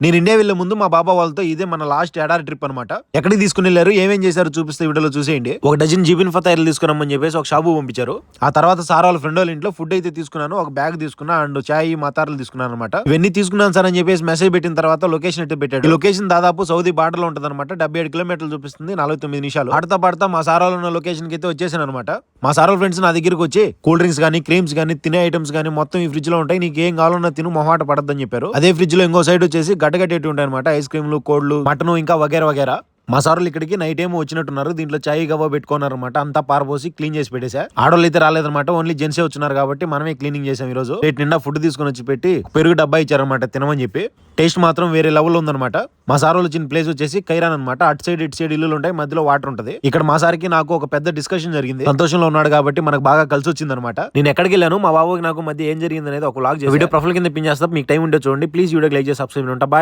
నేను ఇండియా వెళ్లే ముందు మా బాబా వాళ్ళతో ఇదే మన లాస్ట్ ఏడాది ట్రిప్ అనమాట. ఎక్కడికి తీసుకుని వెళ్ళారు, ఏమేం చేశారు చూపిస్తే వీడియోలో చూసేయండి. ఒక డజన్ జీబిన్ ఫతాయిలు తీసుకున్నామని చెప్పేసి ఒక షాపు పంపించారు. ఆ తర్వాత సార్ వాళ్ళ ఫ్రెండ్ వాళ్ళ ఇంట్లో ఫుడ్ అయితే తీసుకున్నాను, ఒక బ్యాగ్ తీసుకున్నా అండ్ చాయ్ మతార్లు తీసుకున్నాను అనమాట. ఇవన్నీ తీసుకున్నాను సార్ అని చెప్పేసి మెసేజ్ పెట్టిన తర్వాత లొకేషన్ అయితే పెట్టాడు. ఈ లొకేషన్ దాదాపు సౌదీ బార్డర్ లో ఉంటుంది అనమాట. 77 కిలోమీటర్లు చూపిస్తుంది, 49 నిమిషాలు. ఆడతా పాడతా మా సార్ వాళ్ళు ఉన్న లొకేషన్ కి అయితే వచ్చేసాను అనమాట. మా సార్ వాళ్ళ ఫ్రెండ్స్ నా దగ్గరికి వచ్చి కూల్ డ్రింక్స్ గానీ, క్రీమ్స్ గానీ, తినే ఐటమ్స్ గానీ మొత్తం ఈ ఫ్రిడ్జ్ లో ఉంటాయి, నీకు ఏం కావాలన్నా తిను, మొహాట పడద్దని చెప్పారు. అదే ఫ్రిడ్జ్ లో ఇంకో సైడ్ వచ్చేసి గడ్డగట్టేటి ఉంటాయి అనమాట. ఐస్ క్రీమ్లు, కోళ్లు, మటన్, ఇంకా వగేరా వగేరా. మా సార్లు ఇక్కడికి నైట్ ఏమో వచ్చినట్టున్నారు. దీంట్లో చాయ్ గవ్వ పెట్టుకున్నారు అనమాట. అంతా పారబోసి క్లీన్ చేసి పెట్టేసా. ఆడోళ్ళు అయితే రాలేదన్నమాట, ఓన్లీ జెంట్సే వచ్చినారు కాబట్టి మనమే క్లీనింగ్ చేసాం ఈ రోజు. ప్లేట్ నిండా ఫుడ్ తీసుకుని వచ్చి పెట్టి పెరుగు డబ్బా ఇచ్చారనమాట తినమని చెప్పి. టేస్ట్ మాత్రం వేరే లెవెల్ ఉందన్నమాట. మా సార్ వాళ్ళు వచ్చిన ప్లేస్ వచ్చేసి కైరాన్ అనమాట. అటు సైడ్ ఇటు సైడ్ ఇల్లులు ఉంటాయి, మధ్యలో వాటర్ ఉంటది. ఇక్కడ మా సార్కి నాకు ఒక పెద్ద డిస్కషన్ జరిగింది. సంతోషంలో ఉన్నాడు కాబట్టి మనకు బాగా కలిసి వచ్చింది అనమాట. నేను ఎక్కడికి వెళ్ళాను, మా బాబుకి నాకు మధ్య ఏం జరిగింది అనేది ఒక వ్లాగ్ వీడియో ప్రొఫైల్ కింద పిన్ చేస్తా. మీకు టైం ఉంటే చూడండి ప్లీజ్. వీడియోకి లైక్ చేసి సబ్స్క్రైబ్ ఉంటా. బాయ్.